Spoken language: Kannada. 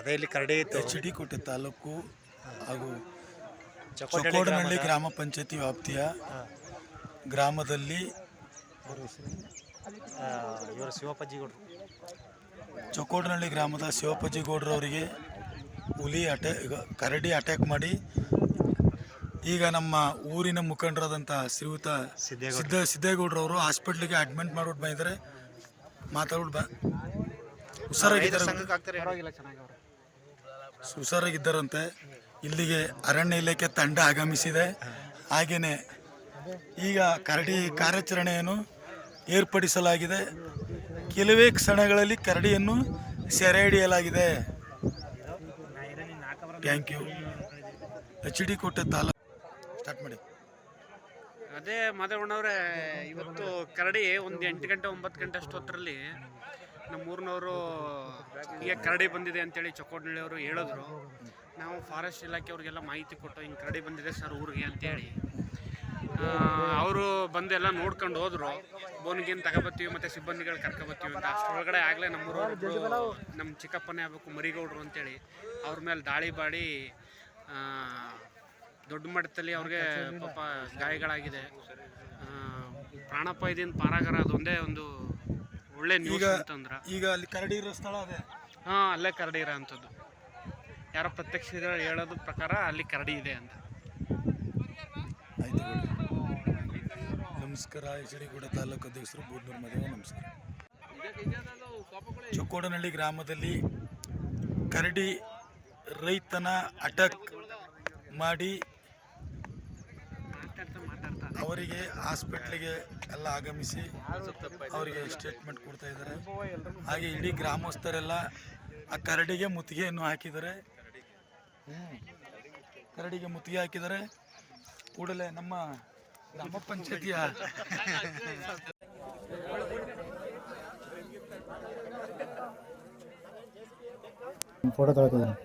ಅದೇ ಇಲ್ಲಿ ಕರಡಿ ಇತ್ತು. ಎಚ್ ಡಿ ಕೋಟೆ ತಾಲೂಕು ಹಾಗೂ ಚಕೋಡನಹಳ್ಳಿ ಗ್ರಾಮ ಪಂಚಾಯತಿ ವ್ಯಾಪ್ತಿಯ ಗ್ರಾಮದಲ್ಲಿ ಇವರು ಶಿವಪ್ಪಜ್ಜಿ ಗೌಡ್ರು, ಚಕೋಡನಹಳ್ಳಿ ಗ್ರಾಮದ ಶಿವಪ್ಪಜ್ಜಿ ಗೌಡ್ರವರಿಗೆ ಹುಲಿ ಕರಡಿ ಅಟ್ಯಾಕ್ ಮಾಡಿ ಈಗ ನಮ್ಮ ಊರಿನ ಮುಖಂಡರಾದಂಥ ಶ್ರೀಯುತ ಸಿದ್ದೇಗೌಡರವರು ಹಾಸ್ಪಿಟ್ಲಿಗೆ ಅಡ್ಮಿಟ್ ಮಾಡ್ಬಿಟ್ಟು ಬಂದಿದ್ದಾರೆ. ಮಾತಾಡ್ಬಿಟ್ಟು ಹುಷಾರಾಗಿದ್ದಾರಂತೆ. ಇಲ್ಲಿಗೆ ಅರಣ್ಯ ಇಲಾಖೆ ತಂಡ ಆಗಮಿಸಿದೆ. ಹಾಗೆಯೇ ಈಗ ಕರಡಿ ಕಾರ್ಯಾಚರಣೆಯನ್ನು ಏರ್ಪಡಿಸಲಾಗಿದೆ. ಕೆಲವೇ ಕ್ಷಣಗಳಲ್ಲಿ ಕರಡಿಯನ್ನು ಸೆರೆ ಹಿಡಿಯಲಾಗಿದೆ. Thank you. H D Kote taluk start ಮಾಡಿ. ಅದೇ ಮಾದೇವಣ್ಣವ್ರೆ, ಇವತ್ತು ಕರಡಿ ಒಂದು 8 ಗಂಟೆ 9 ಗಂಟೆ ಅಷ್ಟೊತ್ತರಲ್ಲಿ ನಮ್ಮೂರಿನವರು ಈಗ ಕರಡಿ ಬಂದಿದೆ ಅಂತೇಳಿ ಚಕೋಡನಹಳ್ಳಿಯವರು ಹೇಳಿದ್ರು. ನಾವು ಫಾರೆಸ್ಟ್ ಇಲಾಖೆಯವ್ರಿಗೆಲ್ಲ ಮಾಹಿತಿ ಕೊಟ್ಟು ಹಿಂಗೆ ಕರಡಿ ಬಂದಿದೆ ಸರ್ ಊರಿಗೆ ಅಂತೇಳಿ. ಅವರು ಬಂದೆಲ್ಲ ನೋಡ್ಕೊಂಡು ಹೋದ್ರು. ಬೋನ್ಗೇನು ತಗೊಬತ್ತೀವಿ ಮತ್ತು ಸಿಬ್ಬಂದಿಗಳು ಕರ್ಕೊಬತ್ತೀವಿ ಅಂತ. ಅಷ್ಟರೊಳಗಡೆ ಆಗಲೇ ನಮ್ಮೂರೊಬ್ಬರು ನಮ್ಮ ಚಿಕ್ಕಪ್ಪನೇ ಆಗಬೇಕು ಮರಿಗೌಡರು ಅಂತೇಳಿ ಅವ್ರ ಮೇಲೆ ದಾಳಿ ಮಾಡಿ ದೊಡ್ಡ ಮಟ್ಟದಲ್ಲಿ ಅವ್ರಿಗೆ ಪಾಪ ಗಾಯಗಳಾಗಿದೆ. ಪ್ರಾಣಾಪಾಯದಿಂದ ಪಾರಾಗಾರ. ಅದೊಂದೇ ಒಂದು ಒಳ್ಳೆ ನ್ಯೂಸ್ ಅಂತಂದ್ರೆ. ಈಗ ಅಲ್ಲಿ ಕರಡಿ ಇರೋ ಸ್ಥಳ ಅದೇ. ಅಲ್ಲೇ ಕರಡಿ ಇರೋ ಅಂಥದ್ದು. ಯಾರೋ ಪ್ರತ್ಯಕ್ಷಗಳು ಹೇಳೋದು ಪ್ರಕಾರ ಅಲ್ಲಿ ಕರಡಿ ಇದೆ ಅಂತ. ಆಯ್ತು, ನಮಸ್ಕಾರ. ಎಚ್ ಡಿ ಕೋಟೆ ತಾಲೂಕು ಅಧ್ಯಕ್ಷರು ಬೂದ್ನೂರು ಮಾದೇವ. ನಮಸ್ಕಾರ. ಚಕೋಡನಹಳ್ಳಿ ಗ್ರಾಮದಲ್ಲಿ ಕರಡಿ ರೈತನ ಅಟ್ಯಾಕ್ ಮಾಡಿ ಅವರಿಗೆ ಹಾಸ್ಪಿಟ್ಲಿಗೆ ಎಲ್ಲ ಆಗಮಿಸಿ ಅವರಿಗೆ ಸ್ಟೇಟ್ಮೆಂಟ್ ಕೊಡ್ತಾ ಇದ್ದಾರೆ. ಹಾಗೆ ಇಡೀ ಗ್ರಾಮಸ್ಥರೆಲ್ಲ ಆ ಕರಡಿಗೆ ಮುತ್ತಿಗೆಯನ್ನು ಹಾಕಿದ್ದಾರೆ. ಕರಡಿಗೆ ಮುತ್ತಿಗೆ ಹಾಕಿದರೆ ಕೂಡಲೇ ನಮ್ಮ ಗ್ರಾಮ ಪಂಚಾಯತಿಯ ಫೋಟೋ ತಗೊಳ್ತಿದ್ದೀನಿ.